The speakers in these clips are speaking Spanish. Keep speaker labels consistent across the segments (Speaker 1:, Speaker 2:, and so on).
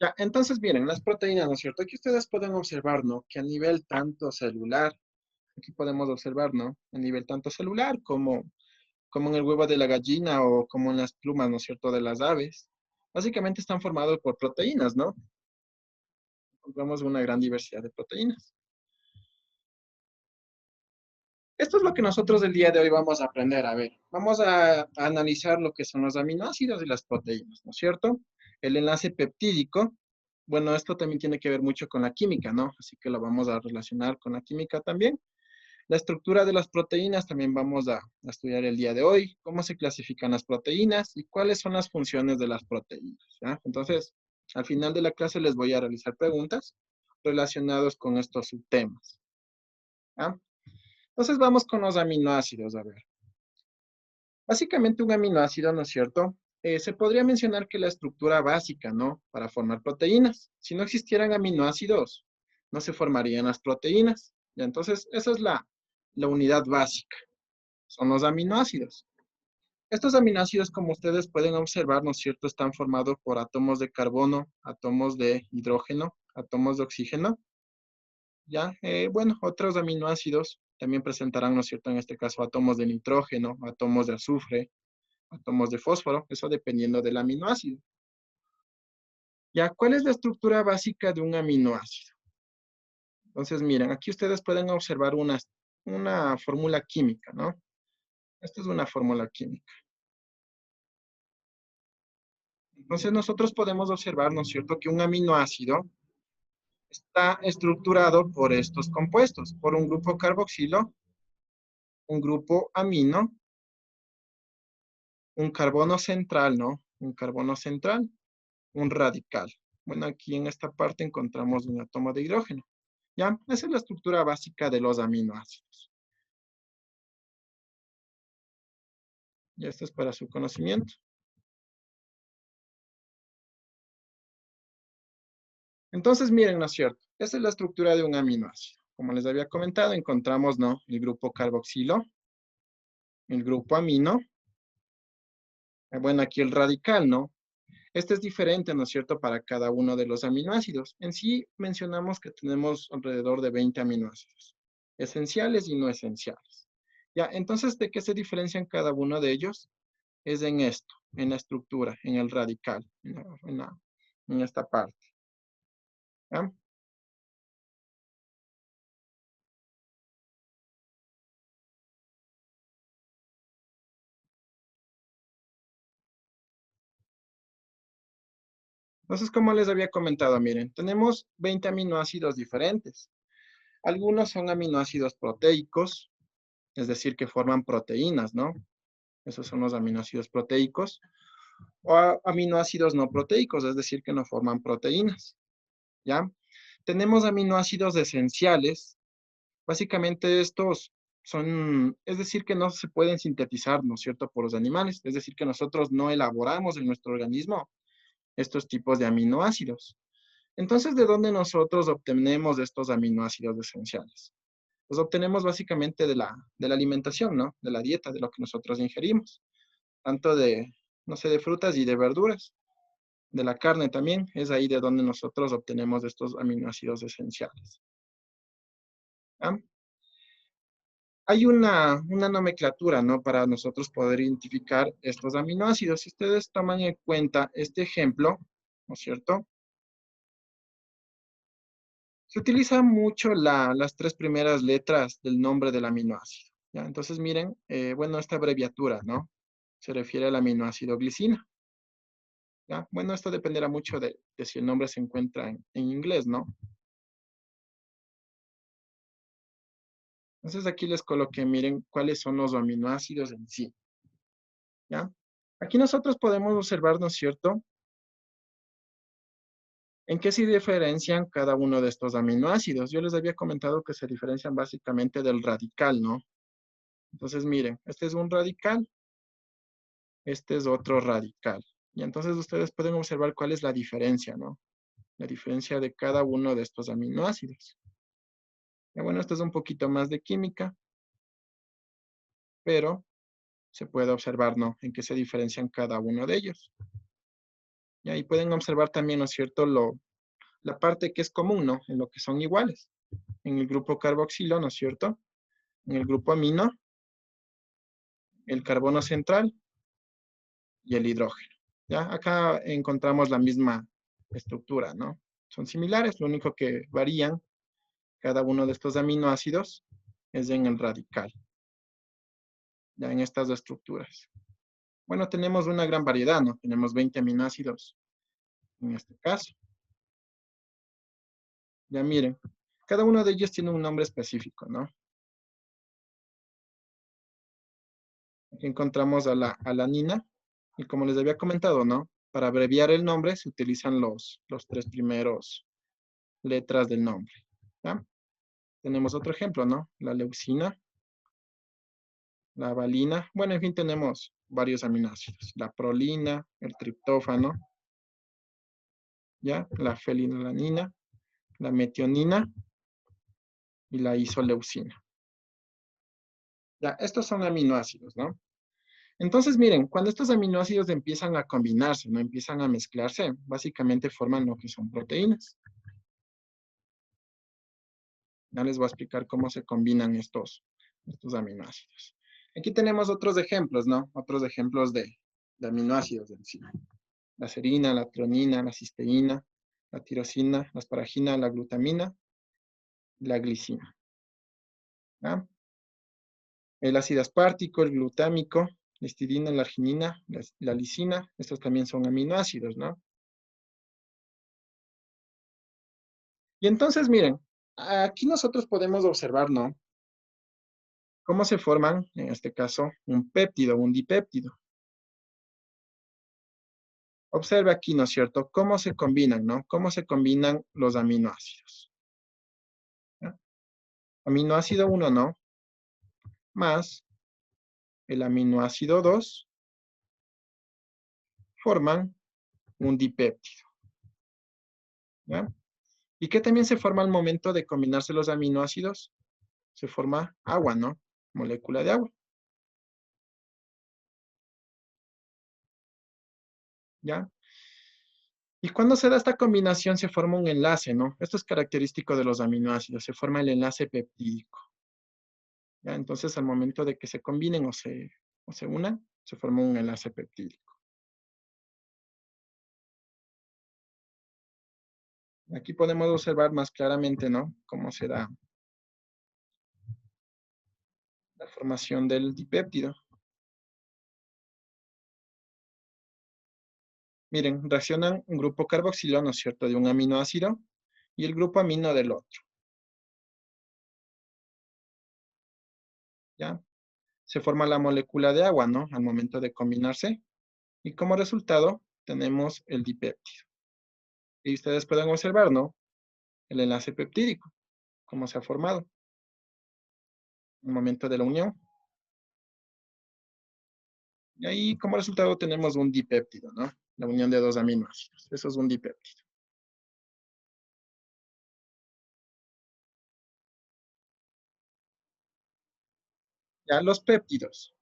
Speaker 1: Ya, entonces miren, las proteínas, ¿no es cierto? Aquí ustedes pueden observar, ¿no? Que a nivel tanto celular, aquí podemos observar, ¿no? A nivel tanto celular como en el huevo de la gallina o como en las plumas, ¿no es cierto?, de las aves. Básicamente están formados por proteínas, ¿no? Encontramos una gran diversidad de proteínas. Esto es lo que nosotros el día de hoy vamos a aprender. A ver, vamos a analizar lo que son los aminoácidos y las proteínas, ¿no es cierto? El enlace peptídico, bueno, esto también tiene que ver mucho con la química, ¿no? Así que lo vamos a relacionar con la química también. La estructura de las proteínas también vamos a estudiar el día de hoy, cómo se clasifican las proteínas y cuáles son las funciones de las proteínas, ¿ya? Entonces, al final de la clase les voy a realizar preguntas relacionadas con estos subtemas, ¿ya? Entonces vamos con los aminoácidos, a ver. Básicamente un aminoácido, ¿no es cierto? Se podría mencionar que la estructura básica, ¿no? Para formar proteínas. Si no existieran aminoácidos, no se formarían las proteínas. ¿Ya? Entonces, esa es la unidad básica. Son los aminoácidos. Estos aminoácidos, como ustedes pueden observar, ¿no es cierto?, están formados por átomos de carbono, átomos de hidrógeno, átomos de oxígeno. ¿Ya? Bueno, otros aminoácidos también presentarán, ¿no es cierto?, en este caso átomos de nitrógeno, átomos de azufre, átomos de fósforo, eso dependiendo del aminoácido. ¿Ya? ¿Cuál es la estructura básica de un aminoácido? Entonces, miren, aquí ustedes pueden observar una fórmula química, ¿no? Esta es una fórmula química. Entonces, nosotros podemos observar, ¿no es cierto?, que un aminoácido está estructurado por estos compuestos, por un grupo carboxilo, un grupo amino, un carbono central, ¿no? Un carbono central, un radical. Bueno, aquí en esta parte encontramos un átomo de hidrógeno. ¿Ya? Esa es la estructura básica de los aminoácidos. Y esto es para su conocimiento. Entonces, miren, ¿no es cierto? Esa es la estructura de un aminoácido. Como les había comentado, encontramos, ¿no?, el grupo carboxilo, el grupo amino. Bueno, aquí el radical, ¿no? Este es diferente, ¿no es cierto?, para cada uno de los aminoácidos. En sí, mencionamos que tenemos alrededor de 20 aminoácidos, esenciales y no esenciales. Ya, entonces, ¿de qué se diferencian cada uno de ellos? Es en esto, en la estructura, en el radical, en esta parte. ¿Ya? Entonces, como les había comentado, miren, tenemos 20 aminoácidos diferentes. Algunos son aminoácidos proteicos, es decir, que forman proteínas, ¿no? Esos son los aminoácidos proteicos. O aminoácidos no proteicos, es decir, que no forman proteínas, ¿ya? Tenemos aminoácidos esenciales. Básicamente estos son, es decir, que no se pueden sintetizar, ¿no es cierto?, por los animales. Es decir, que nosotros no elaboramos en nuestro organismo estos tipos de aminoácidos. Entonces, ¿de dónde nosotros obtenemos estos aminoácidos esenciales? Los obtenemos básicamente de la alimentación, ¿no? De la dieta, de lo que nosotros ingerimos, tanto de, no sé, de frutas y de verduras, de la carne también, es ahí de donde nosotros obtenemos estos aminoácidos esenciales. ¿Ya? Hay una nomenclatura, ¿no?, para nosotros poder identificar estos aminoácidos. Si ustedes toman en cuenta este ejemplo, ¿no es cierto? Se utiliza mucho las tres primeras letras del nombre del aminoácido. ¿Ya? Entonces, miren, bueno, esta abreviatura, ¿no? Se refiere al aminoácido glicina. ¿Ya? Bueno, esto dependerá mucho de si el nombre se encuentra en inglés, ¿no? Entonces, aquí les coloqué, miren, cuáles son los aminoácidos en sí. ¿Ya? Aquí nosotros podemos observar, ¿no es cierto?, en qué se diferencian cada uno de estos aminoácidos. Yo les había comentado que se diferencian básicamente del radical, ¿no? Entonces, miren, este es un radical, este es otro radical. Y entonces ustedes pueden observar cuál es la diferencia, ¿no? La diferencia de cada uno de estos aminoácidos. Y bueno, esto es un poquito más de química, pero se puede observar, ¿no?, en qué se diferencian cada uno de ellos. Y ahí pueden observar también, ¿no es cierto?, la parte que es común, ¿no? En lo que son iguales. En el grupo carboxilo, ¿no es cierto? En el grupo amino, el carbono central y el hidrógeno. ¿Ya? Acá encontramos la misma estructura, ¿no? Son similares, lo único que varían cada uno de estos aminoácidos es en el radical, ya en estas dos estructuras. Bueno, tenemos una gran variedad, ¿no? Tenemos 20 aminoácidos en este caso. Ya miren, cada uno de ellos tiene un nombre específico, ¿no? Aquí encontramos a la alanina, y como les había comentado, ¿no? Para abreviar el nombre se utilizan los tres primeros letras del nombre, ¿ya? Tenemos otro ejemplo, ¿no? La leucina, la valina, bueno, en fin, tenemos varios aminoácidos. La prolina, el triptófano, ¿ya? La fenilalanina, la metionina y la isoleucina. Ya, estos son aminoácidos, ¿no? Entonces, miren, cuando estos aminoácidos empiezan a combinarse, ¿no? Empiezan a mezclarse, básicamente forman lo que son proteínas. Ya les voy a explicar cómo se combinan estos aminoácidos. Aquí tenemos otros ejemplos, ¿no? Otros ejemplos de aminoácidos en sí. La serina, la tronina, la cisteína, la tirosina, la asparagina, la glutamina, la glicina. ¿Ya? El ácido aspartico, el glutámico, la histidina, la arginina, la lisina, estos también son aminoácidos, ¿no? Y entonces, miren, aquí nosotros podemos observar, ¿no? Cómo se forman, en este caso, un péptido, un dipéptido. Observe aquí, ¿no es cierto? Cómo se combinan, ¿no? Cómo se combinan los aminoácidos. ¿Ya? Aminoácido 1, ¿no? Más el aminoácido 2 forman un dipéptido. ¿Ya? ¿Y qué también se forma al momento de combinarse los aminoácidos? Se forma agua, ¿no? Molécula de agua. ¿Ya? Y cuando se da esta combinación se forma un enlace, ¿no? Esto es característico de los aminoácidos, se forma el enlace peptídico. ¿Ya? Entonces al momento de que se combinen o se unan, se forma un enlace peptídico. Aquí podemos observar más claramente, ¿no? Cómo se da la formación del dipéptido. Miren, reaccionan un grupo carboxilo, ¿no es cierto?, de un aminoácido y el grupo amino del otro. ¿Ya? Se forma la molécula de agua, ¿no? Al momento de combinarse. Y como resultado, tenemos el dipéptido. Y ustedes pueden observar, ¿no? El enlace peptídico, cómo se ha formado. Al momento de la unión. Y ahí, como resultado, tenemos un dipéptido, ¿no? La unión de dos aminoácidos. Eso es un dipéptido. Ya los péptidos.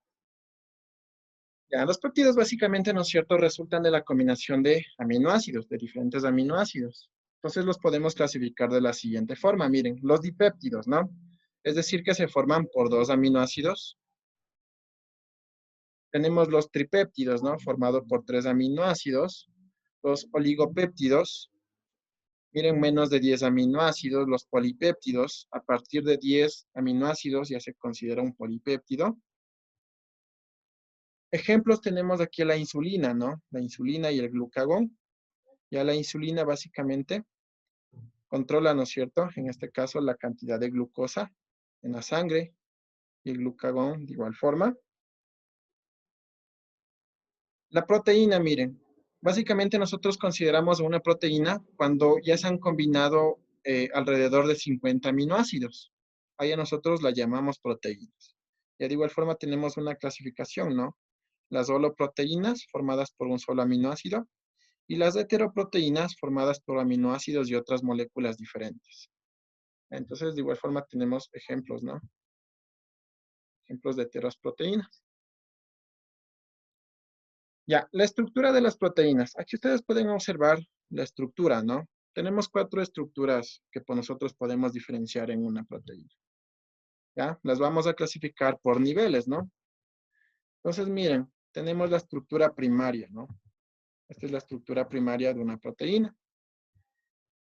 Speaker 1: Ya los péptidos básicamente, ¿no es cierto?, resultan de la combinación de aminoácidos, de diferentes aminoácidos. Entonces los podemos clasificar de la siguiente forma. Miren, los dipéptidos, ¿no? Es decir, que se forman por dos aminoácidos. Tenemos los tripéptidos, ¿no? Formado por tres aminoácidos. Los oligopéptidos, miren, menos de 10 aminoácidos. Los polipéptidos, a partir de 10 aminoácidos ya se considera un polipéptido. Ejemplos tenemos aquí la insulina, ¿no? La insulina y el glucagón. Ya la insulina básicamente controla, ¿no es cierto? En este caso, la cantidad de glucosa en la sangre y el glucagón de igual forma. La proteína, miren, básicamente nosotros consideramos una proteína cuando ya se han combinado alrededor de 50 aminoácidos. Ahí a nosotros la llamamos proteínas. Y de igual forma tenemos una clasificación, ¿no? Las holoproteínas formadas por un solo aminoácido y las heteroproteínas formadas por aminoácidos y otras moléculas diferentes. Entonces, de igual forma tenemos ejemplos, ¿no? Ejemplos de heteroproteínas. Ya, la estructura de las proteínas. Aquí ustedes pueden observar la estructura, ¿no? Tenemos 4 estructuras que nosotros podemos diferenciar en una proteína. ¿Ya? Las vamos a clasificar por niveles, ¿no? Entonces, miren, tenemos la estructura primaria, ¿no? Esta es la estructura primaria de una proteína.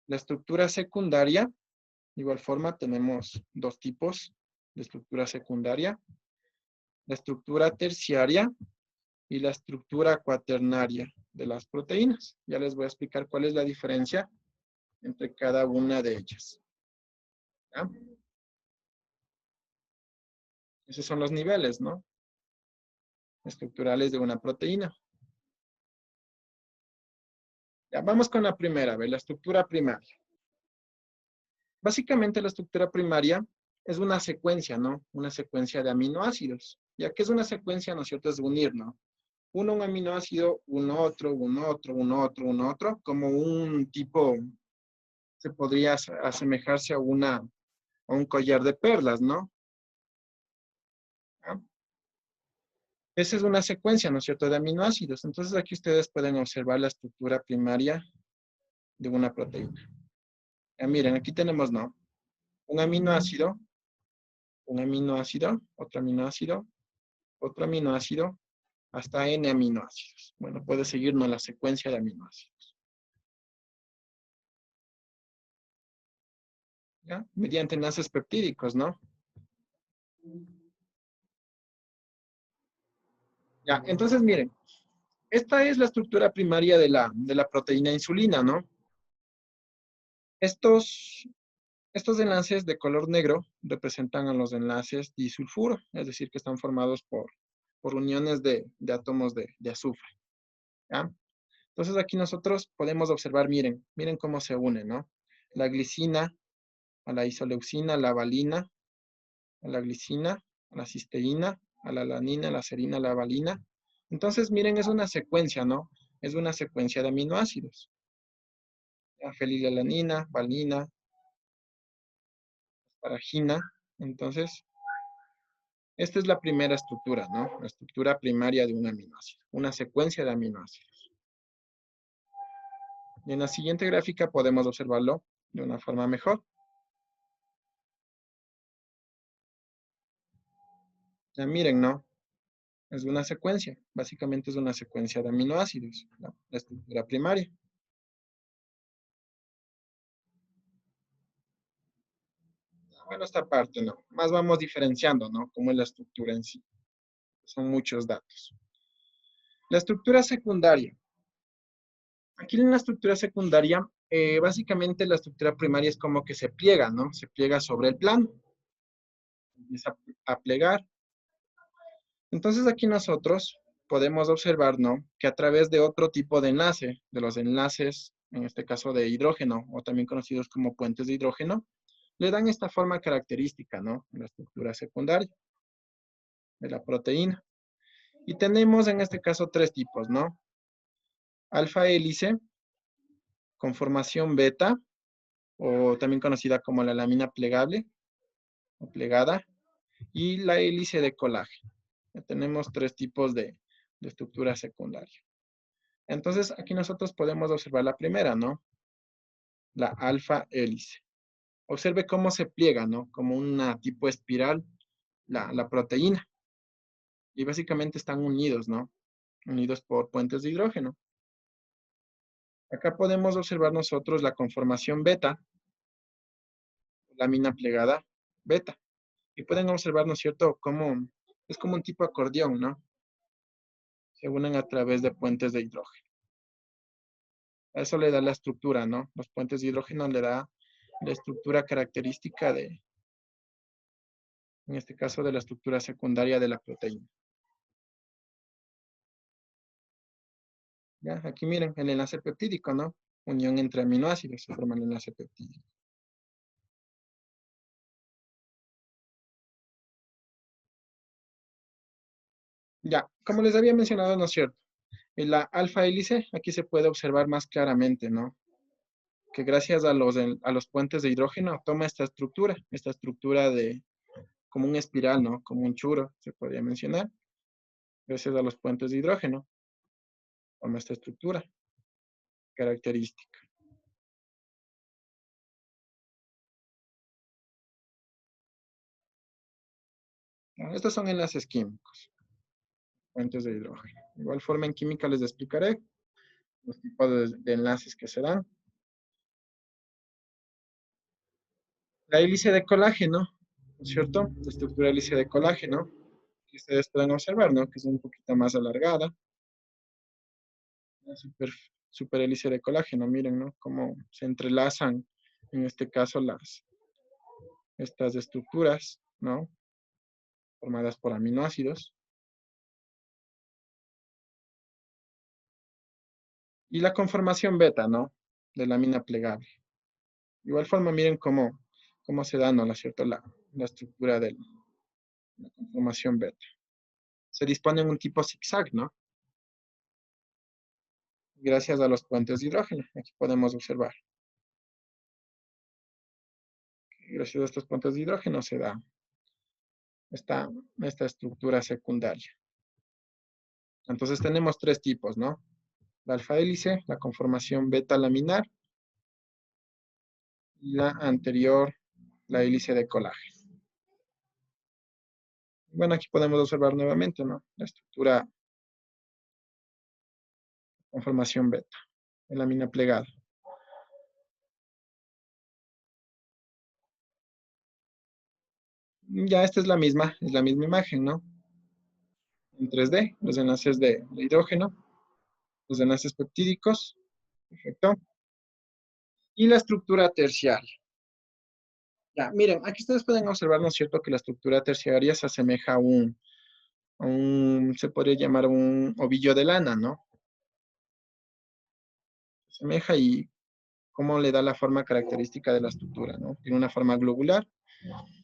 Speaker 1: La estructura secundaria, de igual forma, tenemos 2 tipos de estructura secundaria. La estructura terciaria y la estructura cuaternaria de las proteínas. Ya les voy a explicar cuál es la diferencia entre cada una de ellas. ¿Ya? Esos son los niveles, ¿no? Estructurales de una proteína. Ya, vamos con la primera, a ver, la estructura primaria. Básicamente la estructura primaria es una secuencia, ¿no? Una secuencia de aminoácidos. Ya que es una secuencia, ¿no es cierto? Es unir, ¿no? Uno un aminoácido, uno otro, uno otro, uno otro, uno otro, como un tipo, se podría asemejarse a un collar de perlas, ¿no? ¿Ya? Esa es una secuencia, ¿no es cierto?, de aminoácidos. Entonces aquí ustedes pueden observar la estructura primaria de una proteína. Ya miren, aquí tenemos, ¿no? Un aminoácido, otro aminoácido, hasta N aminoácidos. Bueno, puede seguirnos la secuencia de aminoácidos. ¿Ya? Mediante enlaces peptídicos, ¿no? Ya, entonces miren, esta es la estructura primaria de la proteína insulina, ¿no? Estos, estos enlaces de color negro representan a los enlaces disulfuro, es decir, que están formados por uniones de átomos de azufre, ¿ya? Entonces aquí nosotros podemos observar, miren cómo se une, ¿no? La glicina a la isoleucina, a la valina, a la glicina, a la cisteína, a la alanina, a la serina, a la valina. Entonces, miren, es una secuencia, ¿no? Es una secuencia de aminoácidos. Fenilalanina, valina, asparagina. Entonces, esta es la primera estructura, ¿no? La estructura primaria de un aminoácido, una secuencia de aminoácidos. Y en la siguiente gráfica podemos observarlo de una forma mejor. Ya miren, ¿no? Es una secuencia, básicamente es una secuencia de aminoácidos, ¿no? La estructura primaria. Bueno, esta parte no, más vamos diferenciando, ¿no? Cómo es la estructura en sí. Son muchos datos. La estructura secundaria. Aquí en la estructura secundaria, básicamente la estructura primaria es como que se pliega, ¿no? Se pliega sobre el plano, empieza a plegar. Entonces aquí nosotros podemos observar, ¿no? Que a través de otro tipo de enlace, de los enlaces, en este caso de hidrógeno, o también conocidos como puentes de hidrógeno, le dan esta forma característica, ¿no? En la estructura secundaria de la proteína. Y tenemos en este caso 3 tipos, ¿no? Alfa hélice, conformación beta, o también conocida como la lámina plegable o plegada, y la hélice de colágeno. Ya tenemos 3 tipos de estructura secundaria. Entonces, aquí nosotros podemos observar la primera, ¿no? La alfa hélice. Observe cómo se pliega, ¿no? Como una tipo espiral la proteína. Y básicamente están unidos, ¿no? Unidos por puentes de hidrógeno. Acá podemos observar nosotros la conformación beta, lámina plegada beta. Y pueden observar, ¿no es cierto?, cómo es como un tipo acordeón, ¿no? Se unen a través de puentes de hidrógeno. A eso le da la estructura, ¿no? Los puentes de hidrógeno le da la estructura característica en este caso, de la estructura secundaria de la proteína. ¿Ya? Aquí miren el enlace peptídico, ¿no? Unión entre aminoácidos, se forma el enlace peptídico. Ya, como les había mencionado, ¿no es cierto? En la alfa hélice, aquí se puede observar más claramente, ¿no? Que gracias a los puentes de hidrógeno toma esta estructura de como un espiral, ¿no? Como un churo, se podría mencionar, gracias a los puentes de hidrógeno. forma esta estructura característica. Estos son enlaces químicos, puentes de hidrógeno. De igual forma en química les explicaré los tipos de enlaces que se dan. La hélice de colágeno, ¿no es cierto? La estructura hélice de colágeno, que ustedes pueden observar, ¿no? Que es un poquito más alargada. La super hélice de colágeno, miren, ¿no? Cómo se entrelazan, en este caso, estas estructuras, ¿no? Formadas por aminoácidos. Y la conformación beta, ¿no? De lámina plegable. De igual forma, miren cómo se da, ¿no? ¿Cierto? La estructura de la conformación beta. Se dispone en un tipo zigzag, ¿no? Gracias a los puentes de hidrógeno. Aquí podemos observar. Gracias a estos puentes de hidrógeno se da esta estructura secundaria. Entonces tenemos tres tipos, ¿no? La alfa hélice, la conformación beta laminar y la anterior, la hélice de colágeno. Bueno, aquí podemos observar nuevamente, ¿no? La estructura conformación beta, en lámina plegada. Ya esta es la misma imagen, ¿no? En 3D, los enlaces de hidrógeno, los enlaces peptídicos, perfecto. Y la estructura terciaria. Ya, miren, aquí ustedes pueden observar, ¿no es cierto?, que la estructura terciaria se asemeja se podría llamar un ovillo de lana, ¿no? Se asemeja y cómo le da la forma característica de la estructura, ¿no? Tiene una forma globular.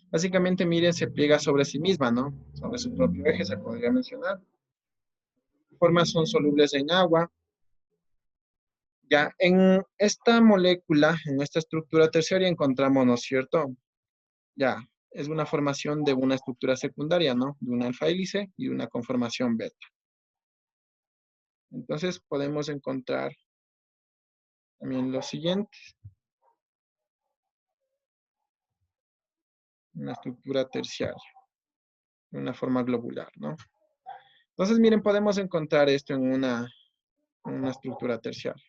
Speaker 1: Básicamente, miren, se pliega sobre sí misma, ¿no? Sobre su propio eje, se podría mencionar. Las formas son solubles en agua. Ya, en esta molécula, en esta estructura terciaria encontramos, ¿no es cierto? Ya, es una formación de una estructura secundaria, ¿no? De una alfa hélice y una conformación beta. Entonces podemos encontrar también lo siguiente. Una estructura terciaria, una forma globular, ¿no? Entonces, miren, podemos encontrar esto en una estructura terciaria.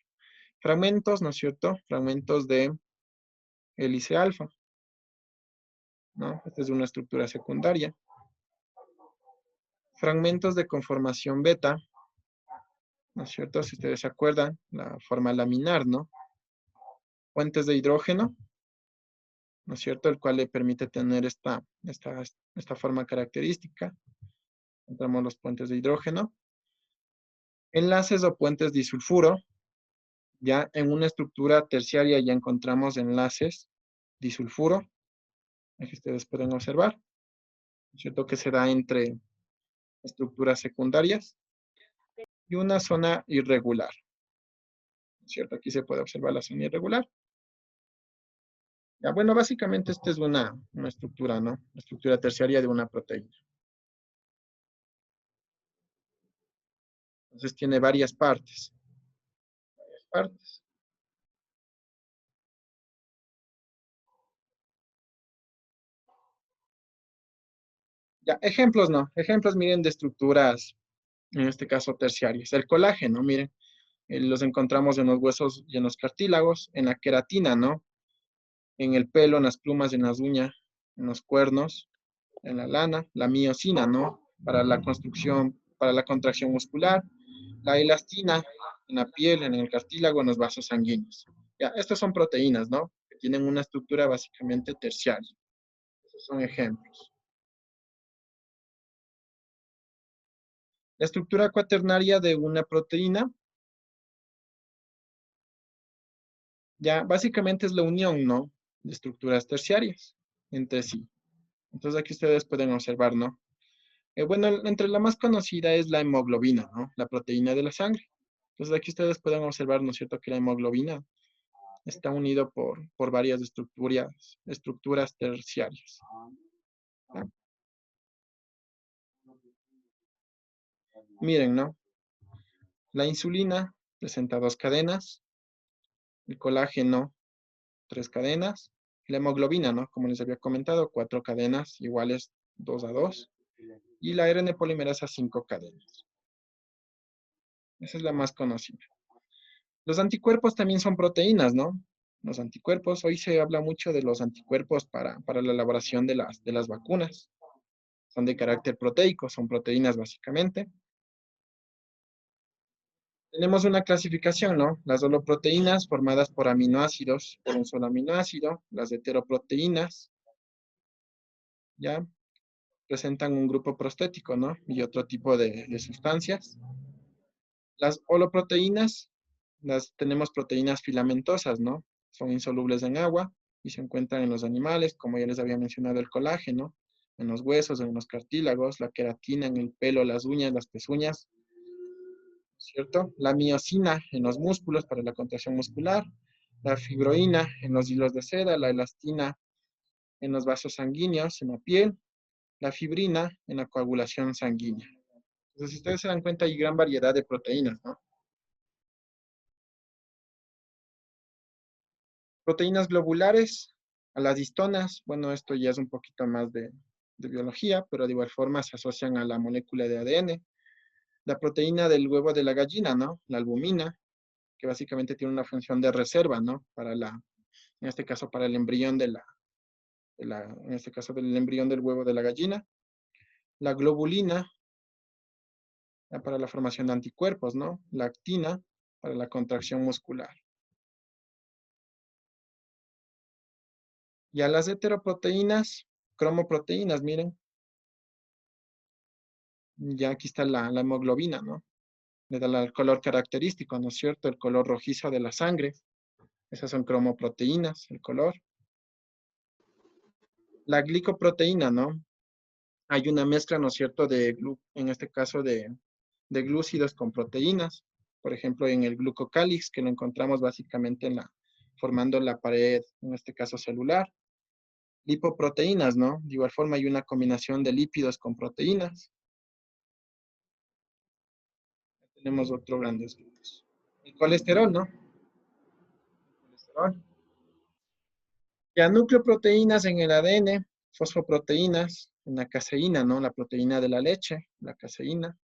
Speaker 1: Fragmentos, ¿no es cierto? Fragmentos de hélice alfa, ¿no? Esta es una estructura secundaria. Fragmentos de conformación beta, ¿no es cierto? Si ustedes se acuerdan, la forma laminar, ¿no? Puentes de hidrógeno, ¿no es cierto? El cual le permite tener esta forma característica. Encontramos los puentes de hidrógeno. Enlaces o puentes disulfuro. Ya en una estructura terciaria ya encontramos enlaces disulfuro. Aquí ustedes pueden observar. ¿No es cierto? Que se da entre estructuras secundarias. Y una zona irregular. ¿No es cierto? Aquí se puede observar la zona irregular. Ya, bueno, básicamente esta es una estructura, ¿no? La estructura terciaria de una proteína. Entonces tiene varias partes. Varias partes. Ya, ejemplos no. Ejemplos, miren, de estructuras, en este caso terciarias. El colágeno, miren, los encontramos en los huesos y en los cartílagos, en la queratina, ¿no? En el pelo, en las plumas, en las uñas, en los cuernos, en la lana, la miosina, ¿no? Para la construcción, para la contracción muscular, la elastina en la piel, en el cartílago, en los vasos sanguíneos. Ya, estas son proteínas, ¿no? Que tienen una estructura básicamente terciaria. Esos son ejemplos. La estructura cuaternaria de una proteína, ya básicamente es la unión, ¿no? De estructuras terciarias entre sí. Entonces aquí ustedes pueden observar, ¿no? Bueno, entre la más conocida es la hemoglobina, ¿no? La proteína de la sangre. Entonces aquí ustedes pueden observar, ¿no es cierto?, que la hemoglobina está unido por varias estructuras terciarias. ¿No? Miren, ¿no? La insulina presenta 2 cadenas, el colágeno 3 cadenas, la hemoglobina, ¿no? Como les había comentado, 4 cadenas iguales 2 a 2, y la RN polimerasa 5 cadenas. Esa es la más conocida. Los anticuerpos también son proteínas, ¿no? Los anticuerpos, hoy se habla mucho de los anticuerpos para la elaboración de las vacunas. Son de carácter proteico, son proteínas básicamente. Tenemos una clasificación, ¿no? Las holoproteínas formadas por aminoácidos, por un solo aminoácido, las heteroproteínas, ¿ya? Presentan un grupo prostético, ¿no? Y otro tipo de sustancias. Las holoproteínas, tenemos proteínas filamentosas, ¿no? Son insolubles en agua y se encuentran en los animales, como ya les había mencionado, el colágeno, en los huesos, en los cartílagos, la queratina en el pelo, las uñas, las pezuñas, ¿cierto? La miosina en los músculos para la contracción muscular, la fibroína en los hilos de seda, la elastina en los vasos sanguíneos, en la piel, la fibrina en la coagulación sanguínea. Entonces, si ustedes se dan cuenta, hay gran variedad de proteínas, ¿no? Proteínas globulares, a las histonas, bueno, esto ya es un poquito más de biología, pero de igual forma se asocian a la molécula de ADN. La proteína del huevo de la gallina, ¿no? La albumina, que básicamente tiene una función de reserva, ¿no? En este caso, para el embrión en este caso, del embrión del huevo de la gallina. La globulina, para la formación de anticuerpos, ¿no? La actina, para la contracción muscular. Y a las heteroproteínas, cromoproteínas, miren, ya aquí está la hemoglobina, ¿no? Le da el color característico, ¿no es cierto? El color rojizo de la sangre. Esas son cromoproteínas, el color. La glicoproteína, ¿no? Hay una mezcla, ¿no es cierto?, en este caso de glúcidos con proteínas. Por ejemplo, en el glucocálix, que lo encontramos básicamente formando la pared, en este caso celular. Lipoproteínas, ¿no? De igual forma hay una combinación de lípidos con proteínas. Tenemos otro grandes grupos. El colesterol, ¿no? Colesterol. Ya nucleoproteínas en el ADN, fosfoproteínas en la caseína, ¿no? La proteína de la leche, la caseína.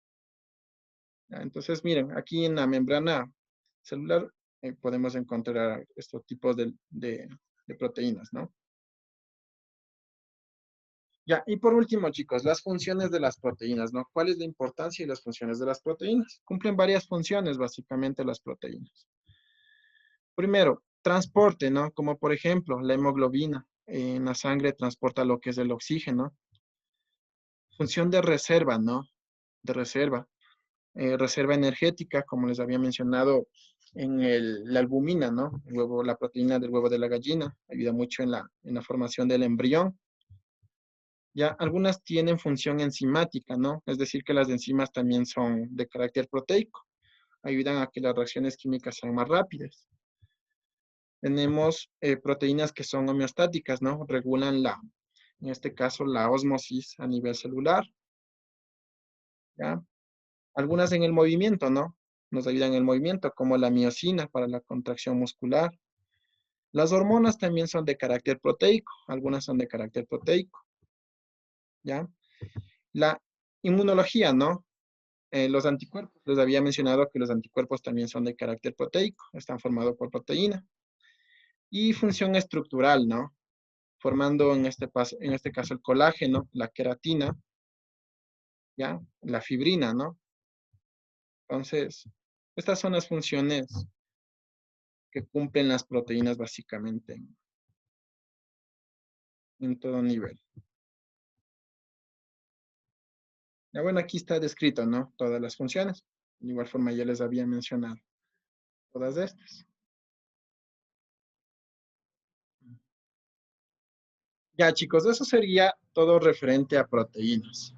Speaker 1: Ya, entonces, miren, aquí en la membrana celular podemos encontrar estos tipos de proteínas, ¿no? Ya, y por último, chicos, las funciones de las proteínas, ¿no? ¿Cuál es la importancia y las funciones de las proteínas? Cumplen varias funciones, básicamente, las proteínas. Primero, transporte, ¿no? Como por ejemplo, la hemoglobina en la sangre transporta lo que es el oxígeno. Función de reserva, ¿no? De reserva. Reserva energética, como les había mencionado en la albumina, ¿no? La proteína del huevo de la gallina, ayuda mucho en la formación del embrión. Ya algunas tienen función enzimática, ¿no? Es decir, que las enzimas también son de carácter proteico, ayudan a que las reacciones químicas sean más rápidas. Tenemos proteínas que son homeostáticas, ¿no? Regulan en este caso, la ósmosis a nivel celular, ¿ya? Algunas en el movimiento, ¿no? Nos ayudan en el movimiento, como la miosina para la contracción muscular. Las hormonas también son de carácter proteico, algunas son de carácter proteico, ¿ya? La inmunología, ¿no? Los anticuerpos, les había mencionado que los anticuerpos también son de carácter proteico, están formados por proteína. Y función estructural, ¿no? Formando en este caso el colágeno, la queratina, ¿ya? La fibrina, ¿no? Entonces, estas son las funciones que cumplen las proteínas básicamente en todo nivel. Ya bueno, aquí está descrito, ¿no? Todas las funciones. De igual forma ya les había mencionado todas estas. Ya chicos, eso sería todo referente a proteínas.